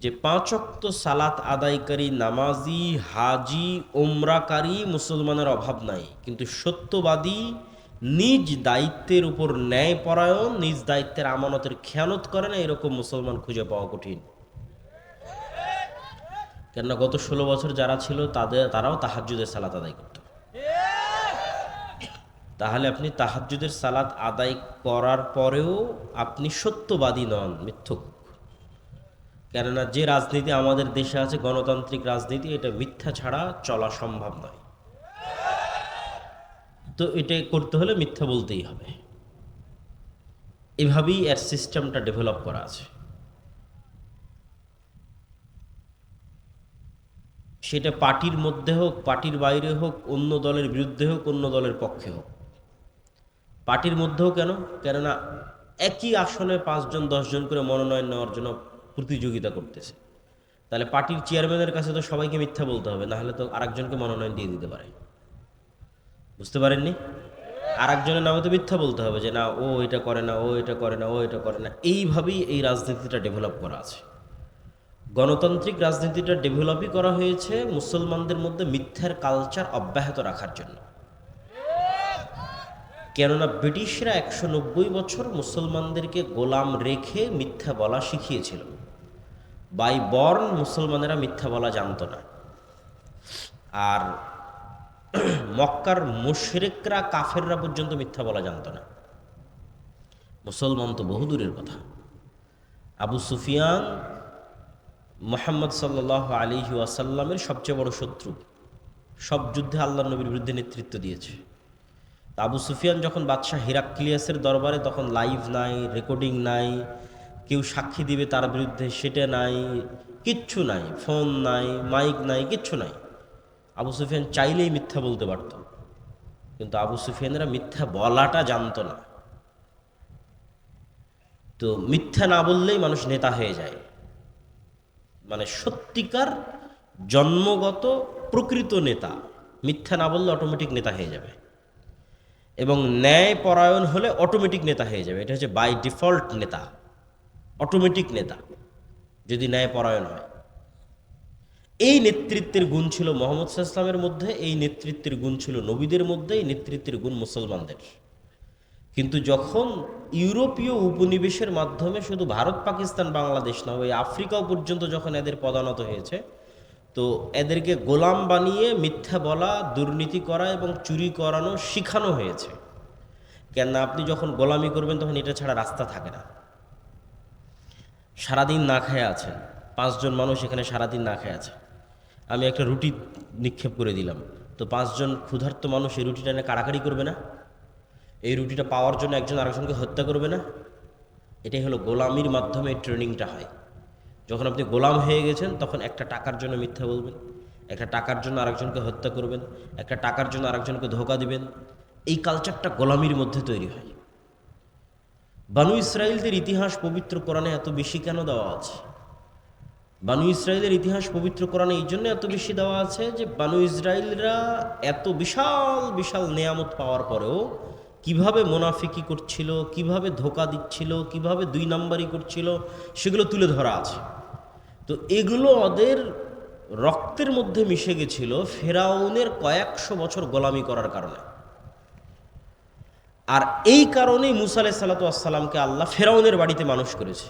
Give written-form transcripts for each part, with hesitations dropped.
যে 5 ওয়াক্ত সালাত আদায়কারী নামাজি হাজি ওমরাকারী মুসলমানের অভাব নাই, কিন্তু সত্যবাদী নিজ দায়িত্বের উপর ন্যায়পরায়ণ, নিজ দায়িত্বের আমানতের খেয়ানত করে না, এরকম মুসলমান খুঁজে পাওয়া কঠিন। কেননা গত 16 বছর যারা ছিল তারাও তাহাজ্জুদের সালাত আদায় করত। তাহলে আপনি তাহাজ্জুদের সালাত আদায় করার পরেও আপনি সত্যবাদী নন, মিথ্যুক। কেননা যে রাজনীতি আমাদের দেশে আছে, গণতান্ত্রিক রাজনীতি, এটা মিথ্যা ছাড়া চলা সম্ভব নয়। তো এটা করতে হলে মিথ্যা বলতেই হবে। এভাবেই এর সিস্টেমটা ডেভেলপ করা আছে। সেটা পার্টির মধ্যে হোক, পার্টির বাইরে হোক, অন্য দলের বিরুদ্ধে হোক, অন্য দলের পক্ষে হোক। পার্টির মধ্যেও কেন? কেননা একই আসনে 5 জন 10 জন করে মনোনয়ন নেওয়ার জন্য প্রতিযোগিতা করতেছে। তাহলে পার্টির চেয়ারম্যানের কাছে তো সবাইকে মিথ্যা বলতে হবে, না হলে তো আরেকজনকে মনোনয়ন দিয়ে দিতে পারে। বুঝতে পারেননি? আরেকজনের নামে তো মিথ্যা বলতে হবে যে না, ও এটা করে না, ও এটা করে না, ও এটা করে না। এইভাবেই এই রাজনীতিটা ডেভেলপ করা আছে। গণতান্ত্রিক রাজনীতিটা ডেভেলপই করা হয়েছে মুসলমানদের মধ্যে মিথ্যার কালচার অব্যাহত রাখার জন্য। কেননা ব্রিটিশরা 190 বছর মুসলমানদেরকে গোলাম রেখে মিথ্যা বলা শিখিয়েছিল। বাই বর্ন মুসলমানেরা মিথ্যা বলা জানত না। আর মক্কার মুশরিকরা, কাফেররা পর্যন্ত মিথ্যা বলা জানত না। মুসলমান তো বহুদূরের কথা। আবু সুফিয়ান মুহাম্মদ সাল্লাল্লাহু আলাইহি ওয়াসাল্লামের সবচেয়ে বড় শত্রু, সব যুদ্ধে আল্লাহর নবীর বিরুদ্ধে নেতৃত্ব দিয়েছে। আবু সুফিয়ান যখন বাদশাহ হিরাক্লিয়াসের দরবারে, তখন লাইভ নাই, রেকর্ডিং নাই, কেউ সাক্ষী দিবে তার বিরুদ্ধে সেটা নাই, কিচ্ছু নাই, ফোন নাই, মাইক নাই, কিচ্ছু নাই। আবু সুফিয়ান চাইলেই মিথ্যা বলতে পারত, কিন্তু আবু সুফিয়ানেরা মিথ্যা বলাটা জানতো না। তো মিথ্যা না বললেই মানুষ নেতা হয়ে যায়। মানে সত্যিকার জন্মগত প্রকৃত নেতা মিথ্যা না বললে অটোমেটিক নেতা হয়ে যাবে, এবং ন্যায় পরায়ণ হলে অটোমেটিক নেতা হয়ে যাবে। এটা হচ্ছে বাই ডিফল্ট নেতা, অটোমেটিক নেতা যদি ন্যায় পরায়ণ হয়। এই নেতৃত্বের গুণ ছিল মুহাম্মদ সাল্লাল্লাহু আলাইহি ওয়াসাল্লামের মধ্যে, এই নেতৃত্বের গুণ ছিল নবীদের মধ্যে, এই নেতৃত্বের গুণ মুসলমানদের। কিন্তু যখন ইউরোপীয় উপনিবেশের মাধ্যমে শুধু ভারত, পাকিস্তান, বাংলাদেশ না, ওই আফ্রিকাও পর্যন্ত যখন এদের পদানত হয়েছে, তো এদেরকে গোলাম বানিয়ে মিথ্যা বলা, দুর্নীতি করা এবং চুরি করানো শিখানো হয়েছে। কেননা আপনি যখন গোলামি করবেন তখন এটা ছাড়া রাস্তা থাকে না। সারাদিন না খেয়ে আছেন, 5 জন মানুষ এখানে সারাদিন না খেয়ে আছে, আমি একটা রুটি নিক্ষেপ করে দিলাম, তো 5 জন ক্ষুধার্ত মানুষ এই রুটিটা নিয়ে কাড়াকাড়ি করবে না? এই রুটিটা পাওয়ার জন্য একজন আরেকজনকে হত্যা করবে না? এটাই হলো গোলামির মাধ্যমে ট্রেনিংটা হয়। যখন আপনি গোলাম হয়ে গেছেন, তখন একটা টাকার জন্য মিথ্যা বলবেন, একটা টাকার জন্য আরেকজনকে হত্যা করবেন, একটা টাকার জন্য আরেকজনকে ধোঁকা দিবেন। এই কালচারটা গোলামির মধ্যে তৈরি হয়। বানু ইসরাইলদের ইতিহাস পবিত্র কোরআনে এত বেশি কেন দেওয়া আছে? বানু ইসরাইলের ইতিহাস পবিত্র কোরআনে এই জন্য এত বেশি দেওয়া আছে যে বানু ইসরাইলরা এত বিশাল বিশাল নেয়ামত পাওয়ার পরেও কিভাবে মুনাফিকি করছিল, কিভাবে ধোঁকা দিচ্ছিল, কিভাবে 2 নাম্বারি করছিল, সেগুলো তুলে ধরা আছে। তো এগুলো ওদের রক্তের মধ্যে মিশে গেছিল ফেরাউনের কয়েকশো বছর গোলামি করার কারণে। আর এই কারণেই মুসা আলাইহিস সালাতু ওয়াস সালামকে আল্লাহ ফেরাউনের বাড়িতে মানুষ করেছে।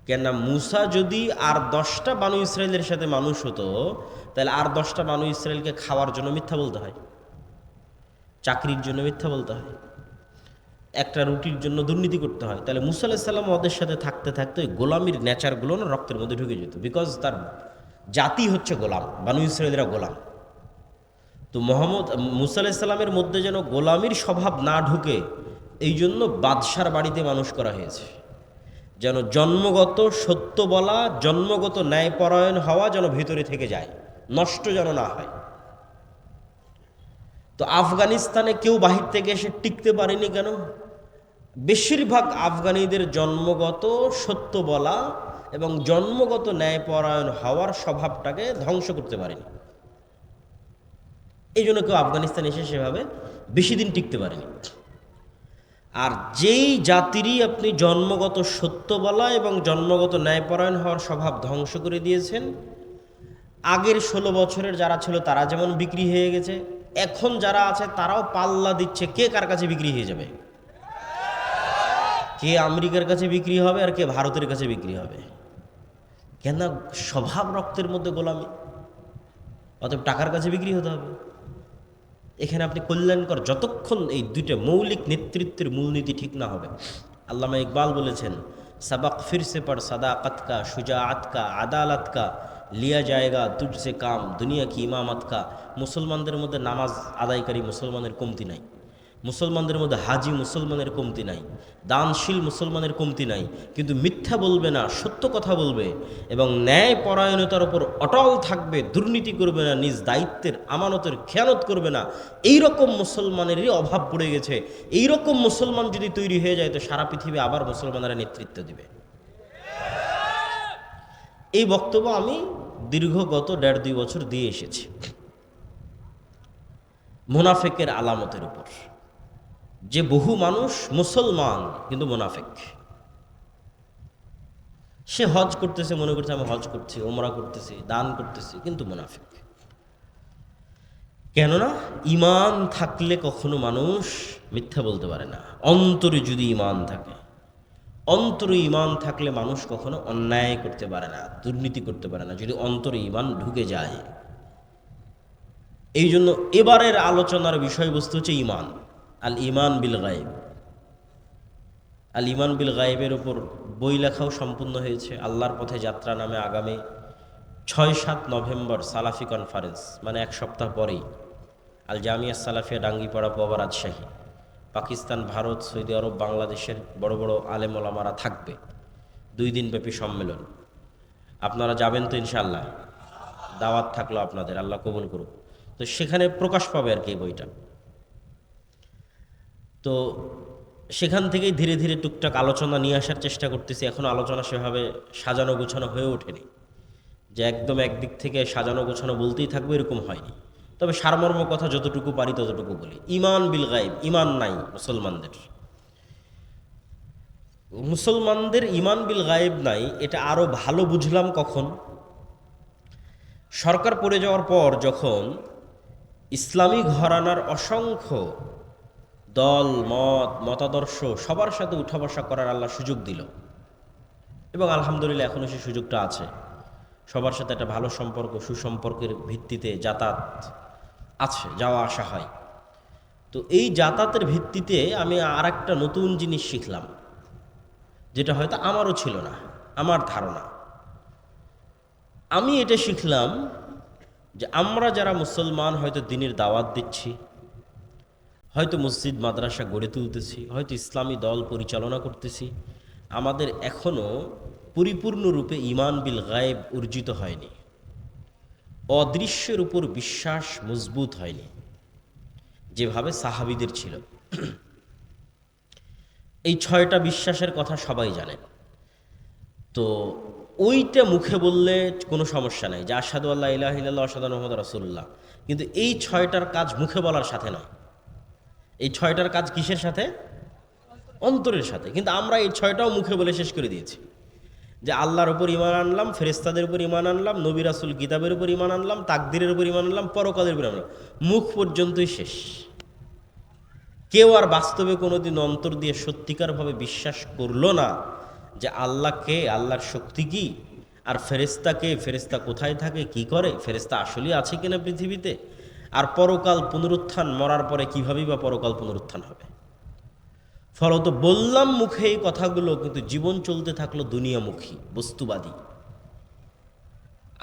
কেননা মুসা যদি আর 10টা বানু ইসরায়েলের সাথে মানুষ হতো, তাহলে আর 10টা বানু ইসরায়েলকে খাওয়ার জন্য মিথ্যা বলতে হয়, চাকরির জন্য মিথ্যা বলতে হয়, একটা রুটির জন্য দুর্নীতি করতে হয়। তাহলে মুসা আলাইহিস সালাম ওদের সাথে থাকতে থাকতে ওই গোলামির নেচারগুলো না রক্তের মধ্যে ঢুকে যেত, বিকজ তার জাতি হচ্ছে গোলাম, বানু ইসরায়েলরা গোলাম। তো মুসা আলাইহিস সালামের মধ্যে যেন গোলামির স্বভাব না ঢুকে, এই জন্য বাদশার বাড়িতে মানুষ করা হয়েছে, যেন জন্মগত সত্য বলা, জন্মগত ন্যায়পরায়ণ হওয়া যেন ভিতরে থেকে যায়, নষ্ট যেন না হয়। তো আফগানিস্তানে কেউ বাহির থেকে এসে টিকতে পারেনি কেন? বেশিরভাগ আফগানিদের জন্মগত সত্য বলা এবং জন্মগত ন্যায়পরায়ণ হওয়ার স্বভাবটাকে ধ্বংস করতে পারেনি। এই জন্য কেউ আফগানিস্তান এসে সেভাবে বেশি দিন টিকতে পারেনি। আর যেই জাতিরই আপনি জন্মগত সত্য বলা এবং জন্মগত ন্যায়পরায়ণ হওয়ার স্বভাব ধ্বংস করে দিয়েছেন, আগের 16 বছরের যারা ছিল তারা যেমন বিক্রি হয়ে গেছে, এখন যারা আছে তারাও পাল্লা দিচ্ছে কে কার কাছে বিক্রি হয়ে যাবে, কে আমেরিকার কাছে বিক্রি হবে আর কে ভারতের কাছে বিক্রি হবে। কেন? স্বভাব রক্তের মধ্যে গোলামি, অতএব টাকার কাছে বিক্রি হতে হবে। এখানে আপনি কল্যাণকর যতক্ষণ এই দুইটা মৌলিক নেতৃত্বের মূলনীতি ঠিক না হবে। আল্লামা ইকবাল বলেছেন, সবক ফিরসে পর সাদাকত কা, শুজাআত কা, আদালত কা, লিয়া জায়গা তুঝসে কাম, দুনিয়া কি ইমামত কা। মুসলমানদের মধ্যে নামাজ আদায়কারী মুসলমানের কমতি নাই, মুসলমানদের মধ্যে হাজি মুসলমানের কমতি নাই, দানশীল মুসলমানের কমতি নাই, কিন্তু মিথ্যা বলবে না, সত্য কথা বলবে এবং ন্যায় পরায়ণতার উপর অটল থাকবে, দুর্নীতি করবে না, নিজ দায়িত্বের আমানতের খেয়ানত করবে না। এই রকম মুসলমানেরই অভাব পড়ে গেছে। এই রকম মুসলমান যদি তৈরি হয়ে যায় তো সারা পৃথিবী আবার মুসলমানেরা নেতৃত্ব দিবে। এই বক্তব্য আমি দীর্ঘ গত 1.5-2 বছর দিয়ে এসেছি মুনাফিকের আলামতের উপর, যে বহু মানুষ মুসলমান কিন্তু মুনাফিক। সে হজ করতেছে, মনে করছে আমি হজ করছি, ওমরা করতেছি, দান করতেছি, কিন্তু মুনাফিক। কেননা ঈমান থাকলে কখনো মানুষ মিথ্যা বলতে পারে না। অন্তরে যদি ঈমান থাকে, অন্তরে ঈমান থাকলে মানুষ কখনো অন্যায় করতে পারে না, দুর্নীতি করতে পারে না, যদি অন্তরে ঈমান ঢুকে যায়। এই জন্য এবারের আলোচনার বিষয়বস্তু হচ্ছে ঈমান, আল ঈমান বিল গায়ব। আল ঈমান বিল গায়বের উপর বই লেখাও সম্পূর্ণ হয়েছে। আল্লাহর পথে যাত্রা নামে আগামী 6-7 নভেম্বর সালাফি কনফারেন্স, মানে 1 সপ্তাহ পরেই আল জামিয়া সালাফিয়া ডাঙ্গিপাড়া পোয়াবা রাজশাহী, পাকিস্তান, ভারত, সৌদি আরব, বাংলাদেশের বড় বড় আলেম ওলামারা থাকবে। 2 দিনব্যাপী সম্মেলন। আপনারা যাবেন তো ইনশাআল্লাহ? দাওয়াত থাকলো আপনাদের, আল্লাহ কবুল করুক। তো সেখানে প্রকাশ পাবে আর কি বইটা। তো সেখান থেকেই ধীরে ধীরে টুকটাক আলোচনা নিয়ে আসার চেষ্টা করতেছি। এখনও আলোচনা সেভাবে সাজানো গোছানো হয়ে ওঠেনি, যে একদম একদিক থেকে সাজানো গোছানো বলতেই থাকবে এরকম হয়নি। তবে সারমর্ম কথা যতটুকু পারি ততটুকু বলি। ঈমান বিল গায়ব, ঈমান নাই মুসলমানদের। মুসলমানদের ঈমান বিল গায়েব নাই, এটা আরও ভালো বুঝলাম কখন? সরকার পড়ে যাওয়ার পর যখন ইসলামী ঘরানার অসংখ্য দল মত মতাদর্শ সবার সাথে উঠা বসা করার আল্লাহ সুযোগ দিল, এবং আলহামদুলিল্লাহ এখনও সেই সুযোগটা আছে। সবার সাথে একটা ভালো সম্পর্ক, সুসম্পর্কের ভিত্তিতে যাতায়াত আছে, যাওয়া আসা হয়। তো এই যাতায়াতের ভিত্তিতে আমি আর একটা নতুন জিনিস শিখলাম, যেটা হয়তো আমারও ছিল না, আমার ধারণা। আমি এটা শিখলাম যে আমরা যারা মুসলমান হয়তো দ্বীনের দাওয়াত দিচ্ছি, হয়তো মসজিদ মাদ্রাসা গড়ে তুলতেছি, হয়তো ইসলামী দল পরিচালনা করতেছি, আমাদের এখনও পরিপূর্ণরূপে ঈমান বিল গায়েব অর্জিত হয়নি। অদৃশ্যের উপর বিশ্বাস মজবুত হয়নি যেভাবে সাহাবীদের ছিল। এই 6টা বিশ্বাসের কথা সবাই জানেন। তো ওইটা মুখে বললে কোনো সমস্যা নাই, যে আশহাদু আল্লা ইলাহা ইল্লাল্লাহ আশহাদু আন্না মুহাম্মাদুর রাসূলুল্লাহ, কিন্তু এই 6টার কাজ মুখে বলার সাথে নয়। এই 6টার কাজ কিসের সাথে? অন্তরের সাথে। কিন্তু আমরা এই 6টাও মুখে বলে শেষ করে দিয়েছি, যে আল্লাহর উপর ঈমান আনলাম, ফেরেশতাদের উপর ঈমান আনলাম, নবী রাসূল কিতাবের উপর ঈমান আনলাম, তাকদীরের উপর ঈমান আনলাম, পরকালের উপর আনলাম। মুখ পর্যন্তই শেষ। কেউ আর বাস্তবে কোনোদিন অন্তর দিয়ে সত্যিকারভাবে বিশ্বাস করলো না যে আল্লাহ কে, আল্লাহর শক্তি কি, আর ফেরেশতা কে, ফেরেশতা কোথায় থাকে, কি করে, ফেরেশতা আসলেই আছে কিনা পৃথিবীতে, আর পরকাল পুনরুত্থান, মরার পরে কীভাবেই বা পরকাল পুনরুত্থান হবে। ফলত বললাম মুখে এই কথাগুলো, কিন্তু জীবন চলতে থাকলো দুনিয়ামুখী, বস্তুবাদী।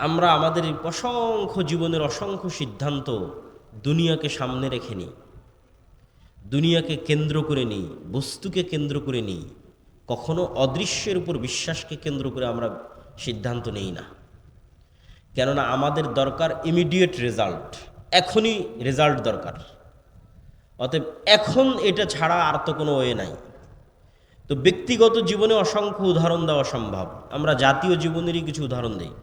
আমরা আমাদের অসংখ্য জীবনের অসংখ্য সিদ্ধান্ত দুনিয়াকে সামনে রেখে নিই, দুনিয়াকে কেন্দ্র করে নিই, বস্তুকে কেন্দ্র করে নিই। কখনো অদৃশ্যের উপর বিশ্বাসকে কেন্দ্র করে আমরা সিদ্ধান্ত নেই না। কেননা আমাদের দরকার ইমিডিয়েট রেজাল্ট, এখনই রেজাল্ট দরকার। অতএব এখন এটা ছাড়া আর তো কোনো ওয়ে নাই। তো ব্যক্তিগত জীবনে অসংখ্য উদাহরণ দেওয়া সম্ভব, আমরা জাতীয় জীবনেরই কিছু উদাহরণ দিই।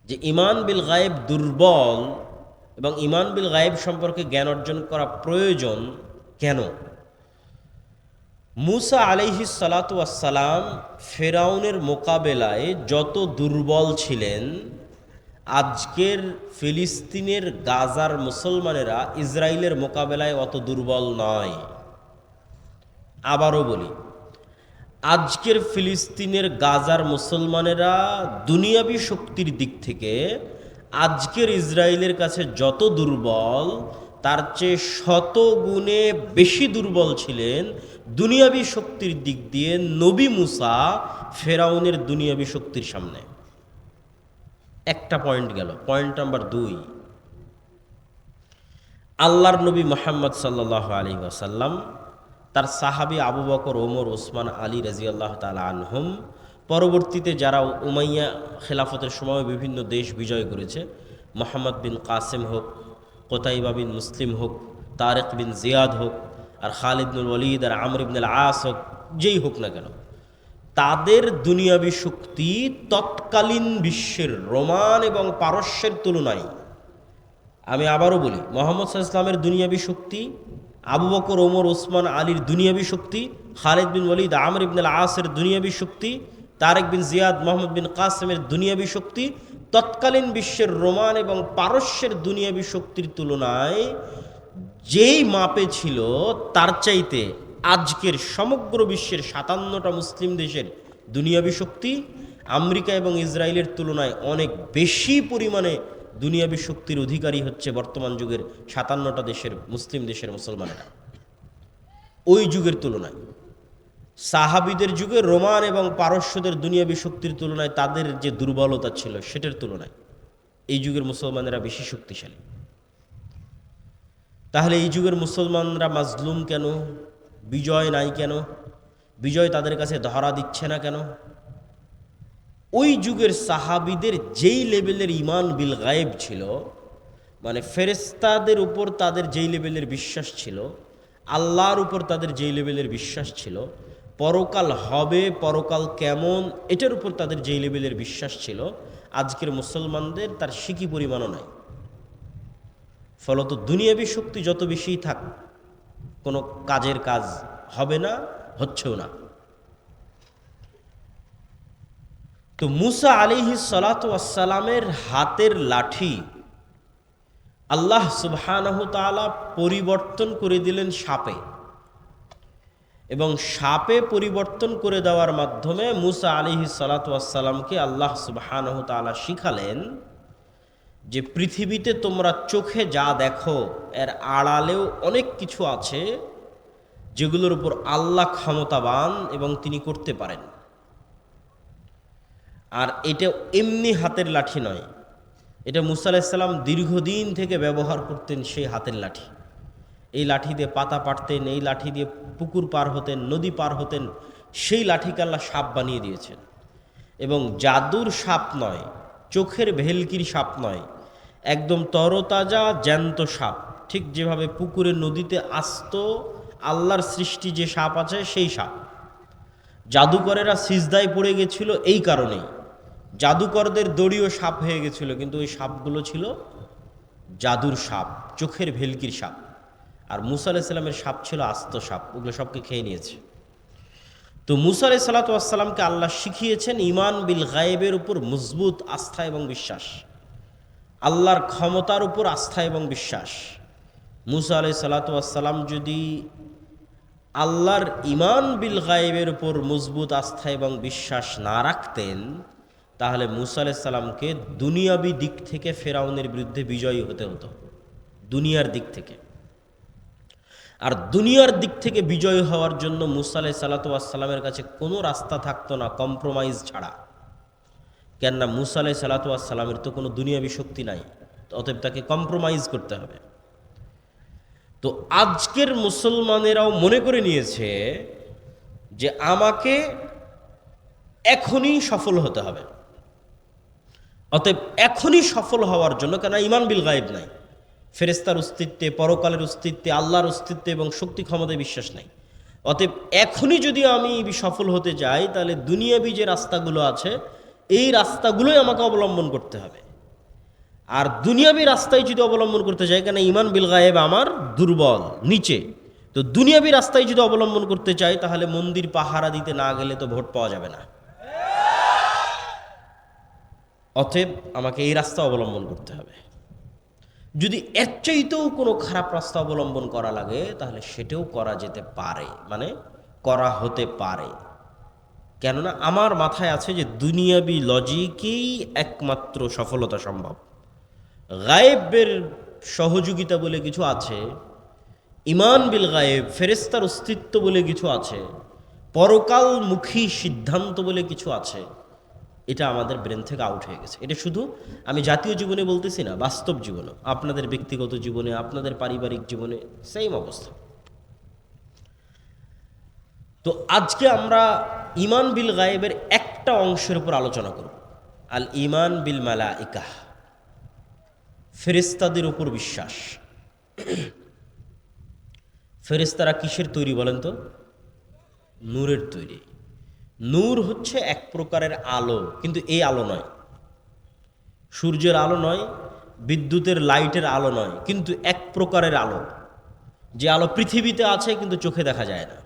যে ঈমান বিল গায়েব দুর্বল এবং ঈমান বিল গায়েব সম্পর্কে জ্ঞান অর্জন করা প্রয়োজন কেন? মুসা আলাইহিস সালাতু ওয়াসসালাম ফেরাউনের মোকাবেলায় যত দুর্বল ছিলেন, আজকের ফিলিস্তিনের গাজার মুসলমানেরা ইসরায়েলের মোকাবেলায় অত দুর্বল নয়। আবারও বলি, আজকের ফিলিস্তিনের গাজার মুসলমানেরা দুনিয়াবী শক্তির দিক থেকে আজকের ইসরায়েলের কাছে যত দুর্বল, তার চেয়ে শত গুণে বেশি দুর্বল ছিলেন দুনিয়াবী শক্তির দিক দিয়ে নবী মুসা ফেরাউনের দুনিয়াবী শক্তির সামনে। একটা পয়েন্ট গেল। পয়েন্ট নাম্বার 2, আল্লাহর নবী মুহাম্মদ সাল্লাল্লাহু আলাইহি ওয়াসাল্লাম তার সাহাবী আবু বকর, ওমর, ওসমান, আলী রাদিয়াল্লাহু তাআলা আনহুম, পরবর্তীতে যারা উমাইয়া খেলাফতের সময় বিভিন্ন দেশ বিজয় করেছে, মোহাম্মদ বিন কাসেম হোক, কোতাইবা বিন মুসলিম হোক, তারেক বিন জিয়াদ হোক, আর খালিদ বিন ওয়ালিদ আর আমর ইবনুল আস হোক, যেই হোক না কেন, তাদের দুনিয়াবী শক্তি তৎকালীন বিশ্বের রোমান এবং পারস্যের তুলনায়, আমি আবারও বলি, মুহাম্মদ সাল্লাল্লাহু আলাইহি ওয়াসাল্লামের দুনিয়াবী শক্তি, আবু বকর, ওমর, ওসমান, আলীর দুনিয়াবী শক্তি, খালিদ বিন ওয়ালিদ, আমর ইবনুল আসের দুনিয়াবী শক্তি, তারেক বিন জিয়াদ, মোহাম্মদ বিন কাসেমের দুনিয়াবী শক্তি তৎকালীন বিশ্বের রোমান এবং পারস্যের দুনিয়াবী শক্তির তুলনায় যেই মাপে ছিল, তার চাইতে আজকের সমগ্র বিশ্বের 57টা মুসলিম দেশের দুনিয়াবী শক্তি আমেরিকা এবং ইসরায়েলের তুলনায় অনেক বেশি পরিমাণে দুনিয়াবী শক্তির অধিকারী হচ্ছে বর্তমান যুগের 57টা দেশের মুসলিম দেশের মুসলমানেরা। ওই যুগের তুলনায়, সাহাবীদের যুগে রোমান এবং পারস্যদের দুনিয়াবী শক্তির তুলনায় তাদের যে দুর্বলতা ছিল, সেটার তুলনায় এই যুগের মুসলমানেরা বেশি শক্তিশালী। তাহলে এই যুগের মুসলমানরা মাজলুম কেন? বিজয় নাই কেন? বিজয় তাদের কাছে ধরা দিচ্ছে না কেন? ওই যুগের সাহাবীদের যেই লেভেলের ইমান বিল গায়েব ছিল, মানে ফেরেশতাদের উপর তাদের যেই লেভেলের বিশ্বাস ছিল, আল্লাহর উপর তাদের যেই লেভেলের বিশ্বাস ছিল, পরকাল হবে, পরকাল কেমন, এটার উপর তাদের যেই লেভেলের বিশ্বাস ছিল, আজকের মুসলমানদের তার সিকি পরিমাণও নাই। ফলত দুনিয়াবী শক্তি যত বেশি থাক, কোনো কাজের কাজ হবে না, হচ্ছেও না। তো মুসা আলাইহিস সালাতু ওয়াসসালামের হাতের লাঠি আল্লাহ সুবহানাহু তাআলা পরিবর্তন করে দিলেন সাপে, এবং সাপে পরিবর্তন করে দেওয়ার মাধ্যমে মুসা আলাইহিস সালাতু ওয়াসসালামকে আল্লাহ সুবহানাহু তাআলা শিখালেন যে পৃথিবীতে তোমরা চোখে যা দেখো, এর আড়ালেও অনেক কিছু আছে যেগুলোর উপর আল্লাহ ক্ষমতাবান এবং তিনি করতে পারেন। আর এটা এমনি হাতের লাঠি নয়, এটা মুসা আলাইহিস সালাম দীর্ঘদিন থেকে ব্যবহার করতেন সেই হাতের লাঠি। এই লাঠি দিয়ে পাতা পাড়তেন, এই লাঠি দিয়ে পুকুর পার হতেন, নদী পার হতেন। সেই লাঠিকে আল্লাহ সাপ বানিয়ে দিয়েছেন, এবং জাদুর সাপ নয়, চোখের ভেলকির সাপ নয়, একদম তরতাজা জ্যান্ত সাপ। ঠিক যেভাবে পুকুরের নদীতে আস্ত আল্লাহর সৃষ্টি যে সাপ আছে, সেই সাপ। জাদুকরেরা সিজদায় পড়ে গেছিল এই কারণেই, জাদুকরদের দড়িও সাপ হয়ে গেছিল, কিন্তু ওই সাপগুলো ছিল জাদুর সাপ, চোখের ভেলকির সাপ। আর মুসা আলাইহিস সালামের সাপ ছিল আস্ত সাপ, ওগুলো সবকে খেয়ে নিয়েছে। তো মুসা আলাইহিস সালাতু ওয়াস সালামকে আল্লাহ শিখিয়েছেন ঈমান বিল গায়েবের উপর মজবুত আস্থা এবং বিশ্বাস, আল্লাহর ক্ষমতার উপর আস্থা এবং বিশ্বাস। মুসা আলাইহিস সালাতু ওয়াস সালাম যদি আল্লাহর ঈমান বিল গায়েবের উপর মজবুত আস্থা এবং বিশ্বাস না রাখতেন, তাহলে মুসা আলাইহিস সালামকে দুনিয়াবী দিক থেকে ফেরাউনের বিরুদ্ধে বিজয়ী হতে হতো, দুনিয়ার দিক থেকে। আর দুনিয়ার দিক থেকে বিজয় হওয়ার জন্য মুসা আলাইহিস সালাতু ওয়াস সালামের কাছে কোনো রাস্তা থাকতো না কম্প্রোমাইজ ছাড়া। কেননা মুসা আলাইহিস সালাতু ওয়াস সালামের তো কোনো দুনিয়াবী শক্তি নাই, অতএব তাকে কম্প্রোমাইজ করতে হবে। তো আজকের মুসলমানেরাও মনে করে নিয়েছে যে আমাকে এখনই সফল হতে হবে, অতএব এখনই সফল হওয়ার জন্য, কেন ঈমান বিল গায়েব নাই, ফেরেশতার অস্তিত্বে, পরকালের অস্তিত্বে, আল্লাহর অস্তিত্বে এবং শক্তি ক্ষমতায় বিশ্বাস নাই। অতএব এখনই যদি আমি সফল হতে যাই, তাহলে দুনিয়াবী যে রাস্তাগুলো আছে, এই রাস্তাগুলোই আমাকে অবলম্বন করতে হবে। আর দুনিয়াবী রাস্তায় যদি অবলম্বন করতে যাই, কেন ঈমান বিল গায়েব আমার দুর্বল, নিচে, তো দুনিয়াবী রাস্তায় যদি অবলম্বন করতে চাই তাহলে মন্দির পাহারা দিতে না গেলে তো ভোট পাওয়া যাবে না। অতএব আমাকে এই রাস্তা অবলম্বন করতে হবে। যদি এর চাইতেও কোনো খারাপ রাস্তা অবলম্বন করা লাগে তাহলে সেটাও করা যেতে পারে, মানে করা হতে পারে। কেননা আমার মাথায় আছে যে দুনিয়াবি লজিকেই একমাত্র সফলতা সম্ভব। গায়েবের সহযোগিতা বলে কিছু আছে, ইমান বিল গায়েব, ফেরেস্তার অস্তিত্ব বলে কিছু আছে, পরকালমুখী সিদ্ধান্ত বলে কিছু আছে, এটা আমাদের ব্রেন থেকে আউট হয়ে গেছে। এটা শুধু আমি জাতীয় জীবনে বলতেছি না, বাস্তব জীবনে, আপনাদের ব্যক্তিগত জীবনে, আপনাদের পারিবারিক জীবনে সেম অবস্থা। তো আজকে আমরা ইমান বিল গায়েবের একটা অংশের উপর আলোচনা করব, আল ইমান বিল মালাইকা, ফেরেশতাদের উপর বিশ্বাস। ফেরেশতারা কিসের তৈরি বলেন তো? নূরের তৈরি। নূর হচ্ছে এক প্রকারের আলো, কিন্তু এই আলো নয়, সূর্যের আলো নয়, বিদ্যুতের লাইটের আলো নয়, কিন্তু এক প্রকারের আলো, যে আলো পৃথিবীতে আছে কিন্তু চোখে দেখা যায় না।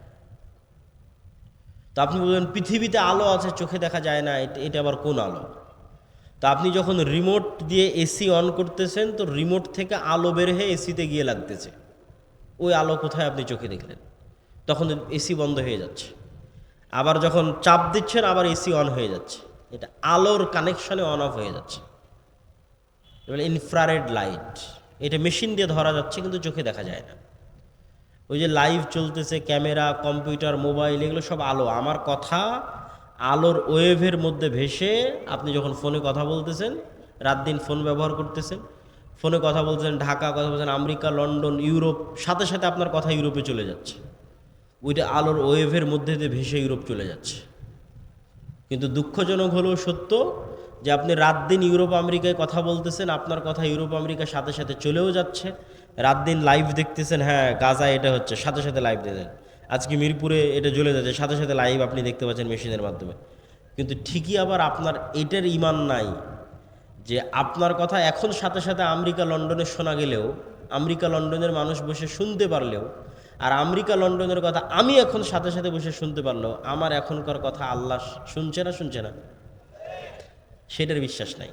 তো আপনি বলবেন পৃথিবীতে আলো আছে চোখে দেখা যায় না, এটা আবার কোন আলো? তো আপনি যখন রিমোট দিয়ে এসি অন করতেছেন তো রিমোট থেকে আলো বের হয়ে এসিতে গিয়ে লাগতেছে, ওই আলো কোথায় আপনি চোখে দেখলেন? তখন এসি বন্ধ হয়ে যাচ্ছে। আবার যখন চাপ দিচ্ছেন আবার এসি অন হয়ে যাচ্ছে, এটা আলোর কানেকশনে অন অফ হয়ে যাচ্ছে। এবার ইনফ্রারেড লাইট, এটা মেশিন দিয়ে ধরা যাচ্ছে কিন্তু চোখে দেখা যায় না। ওই যে লাইভ চলতেছে, ক্যামেরা, কম্পিউটার, মোবাইল, এগুলো সব আলো। আমার কথা আলোর ওয়েভের মধ্যে ভেসে আপনি যখন ফোনে কথা বলতেছেন, রাত দিন ফোন ব্যবহার করতেছেন, ফোনে কথা বলতেছেন, ঢাকা কথা বলছেন, আমেরিকা, লন্ডন, ইউরোপ, সাথে সাথে আপনার কথা ইউরোপে চলে যাচ্ছে, ওইটা আলোর ওয়েভের মধ্যে দিয়ে ভেসে ইউরোপ চলে যাচ্ছে। কিন্তু দুঃখজনক হলেও সত্য যে আপনি রাত দিন ইউরোপ আমেরিকায় কথা বলতেছেন, আপনার কথা ইউরোপ আমেরিকার সাথে সাথে চলেও যাচ্ছে। রাত দিন লাইভ দেখতেছেন, হ্যাঁ গাজা এটা হচ্ছে, সাথে সাথে লাইভ দেখেন। আজকে মিরপুরে এটা জ্বলে যাচ্ছে, সাথে সাথে লাইভ আপনি দেখতে পাচ্ছেন মেশিনের মাধ্যমে। কিন্তু ঠিকই আবার আপনার এটার ইমান নাই যে আপনার কথা এখন সাথে সাথে আমেরিকা লন্ডনে শোনা গেলেও, আমেরিকা লন্ডনের মানুষ বসে শুনতে পারলেও, আর আমেরিকা লন্ডনের কথা আমি এখন সাথে সাথে বসে শুনতে পারলেও আমার এখনকার কথা আল্লাহ শুনছে না, সেটার বিশ্বাস নাই।